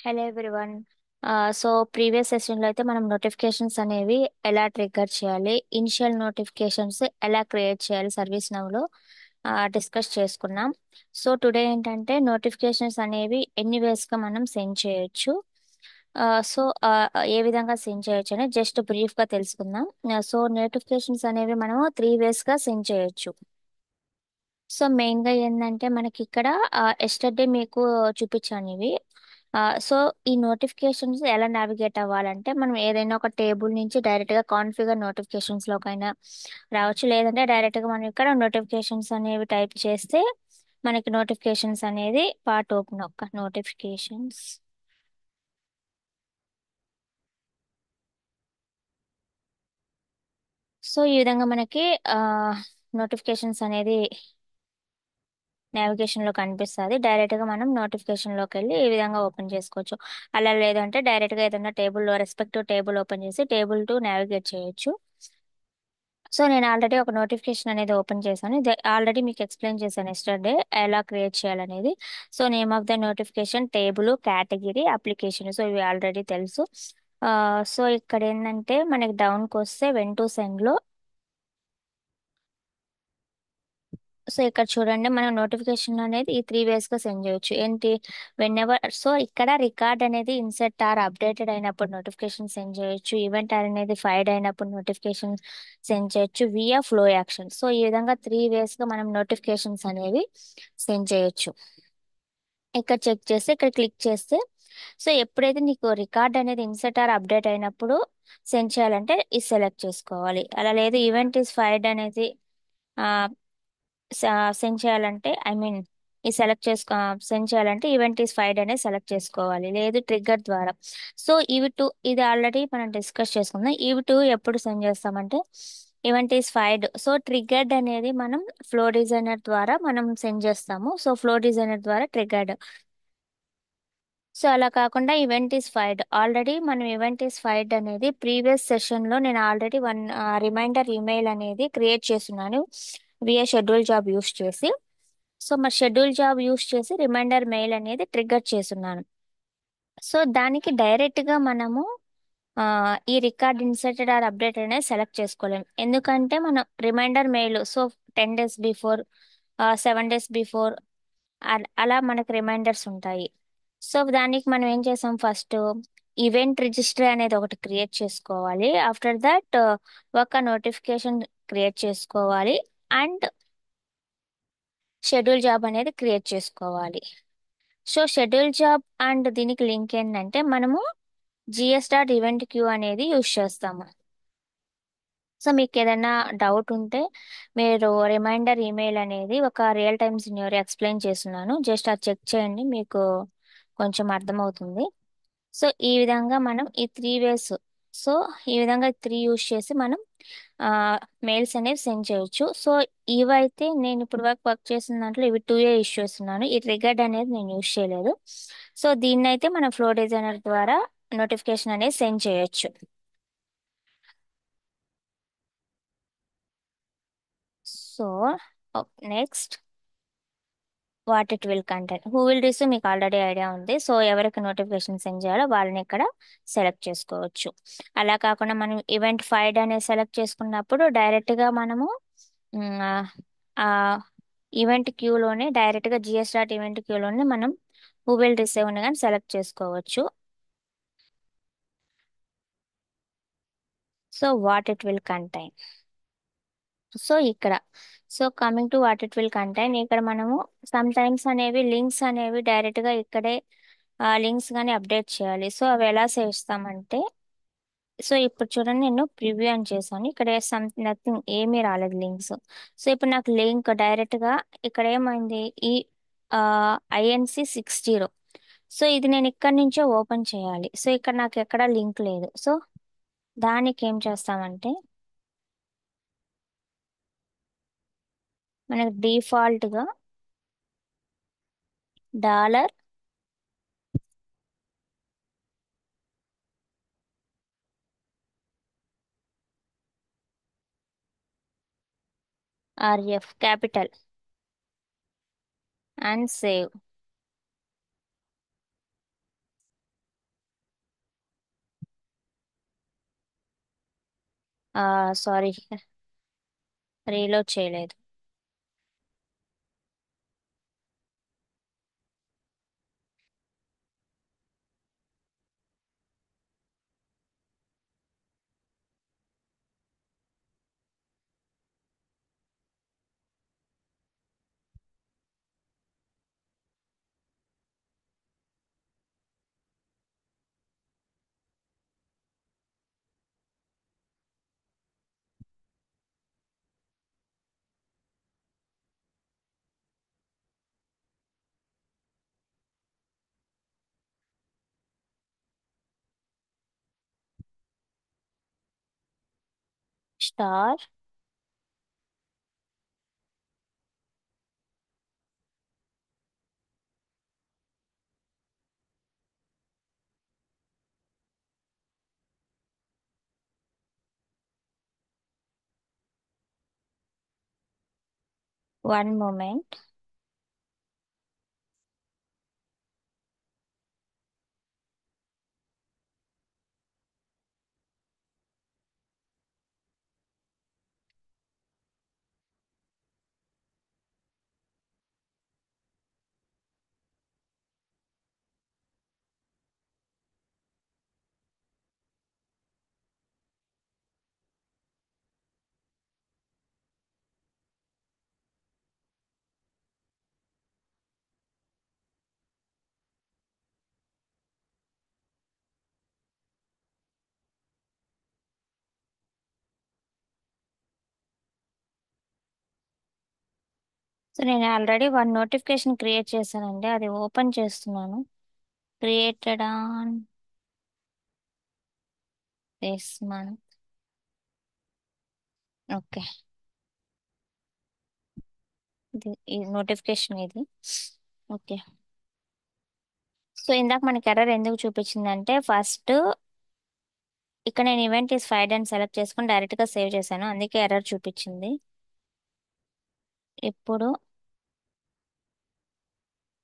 Hello everyone. So previous సెషన్లో అయితే మనం నోటిఫికేషన్స్ అనేవి ఎలా ట్రిగ్గర్ చేయాలి, ఇనిషియల్ నోటిఫికేషన్స్ ఎలా క్రియేట్ చేయాలి సర్వీస్ నౌలో డిస్కస్ చేసుకున్నాం. సో టుడే ఏంటంటే నోటిఫికేషన్స్ అనేవి ఎన్ని వేస్గా మనం సెండ్ చేయొచ్చు, సో ఏ విధంగా సెండ్ చేయొచ్చు అని జస్ట్ బ్రీఫ్గా తెలుసుకుందాం. సో నోటిఫికేషన్స్ అనేవి మనము 3 వేస్గా సెండ్ చేయొచ్చు. సో మెయిన్గా ఏంటంటే మనకి ఇక్కడ ఎస్టర్డే మీకు చూపించాను ఇవి. సో ఈ నోటిఫికేషన్స్ ఎలా నావిగేట్ అవ్వాలంటే మనం ఏదైనా ఒక టేబుల్ నుంచి డైరెక్ట్గా కాన్ఫిగర్ నోటిఫికేషన్స్లోకైనా రావచ్చు, లేదంటే డైరెక్ట్గా మనం ఇక్కడ నోటిఫికేషన్స్ అనేవి టైప్ చేస్తే మనకి నోటిఫికేషన్స్ అనేది పార్ట్ ఓపెన్ ఒక నోటిఫికేషన్స్. సో ఈ విధంగా మనకి నోటిఫికేషన్స్ అనేది నావిగేషన్ లో కనిపిస్తుంది. డైరెక్ట్ గా మనం నోటిఫికేషన్ లోకి వెళ్ళి ఈ విధంగా ఓపెన్ చేసుకోవచ్చు. అలా లేదంటే డైరెక్ట్ గా ఏదైనా టేబుల్ రెస్పెక్టివ్ టేబుల్ ఓపెన్ చేసి టేబుల్ టు నావిగేట్ చేయొచ్చు. సో నేను ఆల్రెడీ ఒక నోటిఫికేషన్ అనేది ఓపెన్ చేశాను. ఇది ఆల్రెడీ మీకు ఎక్స్ప్లెయిన్ చేశాను ఎస్టర్డే ఎలా క్రియేట్ చేయాలనేది. So name of the notification table, category, application. So ఇవి ఆల్రెడీ తెలుసు. సో ఇక్కడ ఏంటంటే మనకి డౌన్కి వస్తే వెన్ టు సెండ్ లో, సో ఇక్కడ చూడండి మనం నోటిఫికేషన్ అనేది ఈ 3 వేస్గా సెండ్ చేయొచ్చు. ఏంటి, వెన్ ఎవర్, సో ఇక్కడ రికార్డ్ అనేది ఇన్సెట్ ఆర్ అప్డేటెడ్ అయినప్పుడు నోటిఫికేషన్ సెండ్ చేయొచ్చు. ఈవెంట్ ఆర్ అనేది ఫైడ్ అయినప్పుడు నోటిఫికేషన్ సెండ్ చేయొచ్చు వియా ఫ్లో యాక్షన్. సో ఈ విధంగా 3 వేస్గా మనం నోటిఫికేషన్స్ అనేవి సెండ్ చేయొచ్చు. ఇక్కడ చెక్ చేస్తే ఇక్కడ క్లిక్ చేస్తే, సో ఎప్పుడైతే నీకు రికార్డ్ అనేది ఇన్సెట్ ఆర్ అప్డేట్ అయినప్పుడు సెండ్ చేయాలంటే ఇది సెలెక్ట్ చేసుకోవాలి. అలా లేదు ఈవెంట్ ఈస్ ఫైడ్ అనేది సెండ్ చేయాలంటే, ఐ మీన్ ఈ సెలెక్ట్ చేసుకో సెండ్ చేయాలంటే ఈవెంట్ ఈస్ ఫైడ్ అనేది సెలెక్ట్ చేసుకోవాలి, లేదు ట్రిగ్గర్ ద్వారా. సో ఇది ఆల్రెడీ మనం డిస్కస్ చేసుకుందాం. ఎప్పుడు సెండ్ చేస్తామంటే event is fired, so triggered అనేది మనం ఫ్లో డిజైనర్ ద్వారా మనం సెండ్ చేస్తాము. సో ఫ్లో డిజైనర్ ద్వారా ట్రిగ్గర్డ్. సో అలా కాకుండా ఈవెంట్ ఈస్ ఫైడ్, ఆల్రెడీ మనం ఈవెంట్ ఈస్ ఫైడ్ అనేది ప్రీవియస్ సెషన్లో నేను ఆల్రెడీ వన్ రిమైండర్ ఈమెయిల్ అనేది క్రియేట్ చేస్తున్నాను విఏ షెడ్యూల్ జాబ్ యూస్ చేసి. సో మరి షెడ్యూల్ జాబ్ యూస్ చేసి రిమైండర్ మెయిల్ అనేది ట్రిగ్గర్ చేస్తున్నాను. సో దానికి డైరెక్ట్గా మనము ఆ, ఈ రికార్డ్ ఇన్సర్టెడ్ ఆర్ అప్డేట్ అనేది సెలెక్ట్ చేసుకోలేం. ఎందుకంటే మనం reminder mail, so 10 days before, 7 days before, అలా మనకు రిమైండర్స్ ఉంటాయి. సో దానికి మనం ఏం చేసాం, ఫస్ట్ ఈవెంట్ రిజిస్టర్ అనేది ఒకటి క్రియేట్ చేసుకోవాలి. ఆఫ్టర్ దట్ ఒక నోటిఫికేషన్ క్రియేట్ చేసుకోవాలి అండ్ షెడ్యూల్ జాబ్ అనేది క్రియేట్ చేసుకోవాలి. సో షెడ్యూల్ జాబ్ అండ్ దీనికి లింక్ ఏంటంటే మనము gs.event క్యూ అనేది యూస్ చేస్తాము. సో మీకు ఏదైనా డౌట్ ఉంటే మీరు రిమైండర్ ఈమెయిల్ అనేది ఒక రియల్ టైమ్ సినారియో ఎక్స్ప్లెయిన్ చేస్తున్నాను, జస్ట్ అది చెక్ చేయండి, మీకు కొంచెం అర్థమవుతుంది. సో ఈ విధంగా మనం ఈ 3 వేస్, సో ఈ విధంగా 3 యూస్ చేసి మనం మెయిల్స్ అనేవి సెండ్ చేయొచ్చు. సో ఇవైతే నేను ఇప్పుడు వరకు వర్క్ చేసిన దాంట్లో ఇవి 2 యూస్ చేస్తున్నాను. ఈ ట్రిగర్డ్ అనేది నేను యూస్ చేయలేదు. సో దీన్ని అయితే మనం ఫ్లో డిజైనర్ ద్వారా నోటిఫికేషన్ అనేది సెండ్ చేయొచ్చు. So next what it will contain, who will receive మీకు ఆల్రెడీ ఐడియా ఉంది. సో ఎవరికి నోటిఫికేషన్ సెండ్ చేయాలో వాళ్ళని ఇక్కడ సెలెక్ట్ చేసుకోవచ్చు. అలా కాకుండా మనం ఈవెంట్ ఫైడ్ అనేది సెలెక్ట్ చేసుకున్నప్పుడు డైరెక్ట్గా మనము మ్, ఆ ఈవెంట్ క్యూలోనే డైరెక్ట్గా gs.event క్యూలోనే మనం హూ విల్ రిసీవ్ అని కానీ సెలెక్ట్ చేసుకోవచ్చు. So what it will contain, so ఇక్కడ, so coming to what it will contain, ఇక్కడ మనము సమ్ టైమ్స్ అనేవి లింక్స్ అనేవి డైరెక్ట్గా ఇక్కడే లింక్స్ కానీ అప్డేట్ చేయాలి. సో అవి ఎలా చేస్తామంటే, సో ఇప్పుడు చూడండి నేను ప్రివ్యూ అని చేశాను, ఇక్కడ నథింగ్ ఏమీ రాలేదు లింక్స్. సో ఇప్పుడు నాకు లింక్ డైరెక్ట్గా ఇక్కడ ఏమైంది, ఈ INC60, సో ఇది నేను ఇక్కడ నుంచే ఓపెన్ చేయాలి. సో ఇక్కడ నాకు ఎక్కడ లింక్ లేదు. సో దానికి ఏం చేస్తామంటే మనకు డిఫాల్ట్గా dollar RF capital and save. Sorry, reload చేయలేదు. 'స్టార్'. 1 moment. సో నేను ఆల్రెడీ 1 నోటిఫికేషన్ క్రియేట్ చేశానండి, అది ఓపెన్ చేస్తున్నాను. Created on this month. Okay. ఇది ఈ నోటిఫికేషన్ ఇది. ఓకే. సో ఇందాక మనకి ఎర్రర్ ఎందుకు చూపించిందంటే, ఫస్ట్ ఇక్కడ నేను ఈవెంట్ ఈస్ ఫైడ్ అని సెలెక్ట్ చేసుకుని డైరెక్ట్గా సేవ్ చేశాను, అందుకే ఎర్రర్ చూపించింది. ఇప్పుడు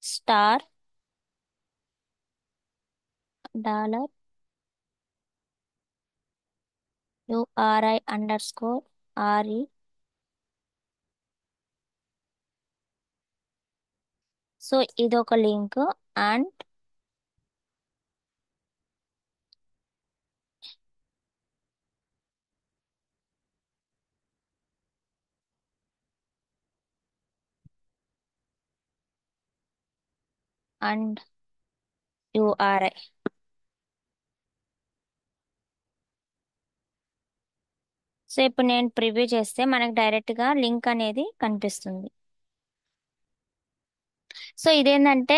స్టార్ డాలర్ URI_RE. సో ఇది ఒక link. And and URI. So ఇప్పుడు నేను ప్రివ్యూ చేస్తే మనకు డైరెక్ట్గా లింక్ అనేది కనిపిస్తుంది. సో ఇదేంటంటే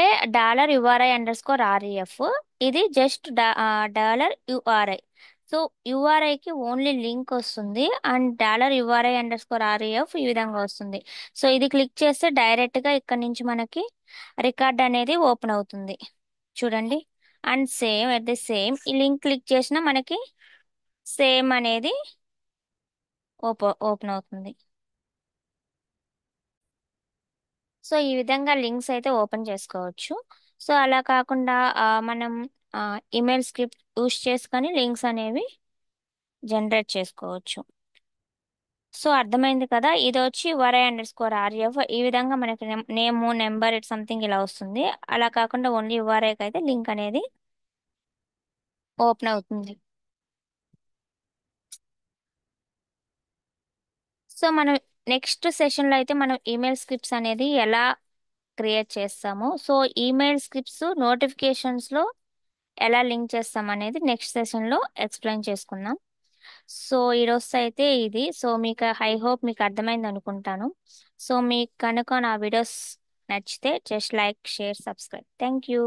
$URI_REF. ఇది జస్ట్ $URI. సో యూఆర్ఐకి ఓన్లీ లింక్ వస్తుంది, అండ్ $URI_REF ఈ విధంగా వస్తుంది. సో ఇది క్లిక్ చేస్తే డైరెక్ట్గా ఇక్కడ నుంచి మనకి రికార్డ్ అనేది ఓపెన్ అవుతుంది, చూడండి. And same at the same ఈ లింక్ క్లిక్ చేసినా మనకి సేమ్ అనేది ఓపెన్ అవుతుంది. సో ఈ విధంగా లింక్స్ అయితే ఓపెన్ చేసుకోవచ్చు. సో అలా కాకుండా మనం ఈమెయిల్ స్క్రిప్ట్ యూస్ చేసుకొని లింక్స్ అనేవి జనరేట్ చేసుకోవచ్చు. సో అర్థమైంది కదా, ఇది వచ్చి URI_REF. ఈ విధంగా మనకి నేమ్, నెంబర్, ఇట్ సంథింగ్ ఇలా వస్తుంది. అలా కాకుండా ఓన్లీ యూఆర్ఐకి అయితే లింక్ అనేది ఓపెన్ అవుతుంది. సో మనం నెక్స్ట్ సెషన్లో అయితే మనం ఈమెయిల్ స్క్రిప్ట్స్ అనేది ఎలా క్రియేట్ చేస్తాము, సో ఈమెయిల్ స్క్రిప్ట్స్ నోటిఫికేషన్స్లో ఎలా లింక్ చేస్తాం అనేది నెక్స్ట్ సెషన్లో ఎక్స్ప్లెయిన్ చేసుకుందాం. సో ఈరోజు అయితే ఇది. సో మీకు ఐ హోప్ మీకు అర్థమైంది అనుకుంటాను. సో మీకు కనుక నా వీడియోస్ నచ్చితే just like, share, subscribe. Thank you.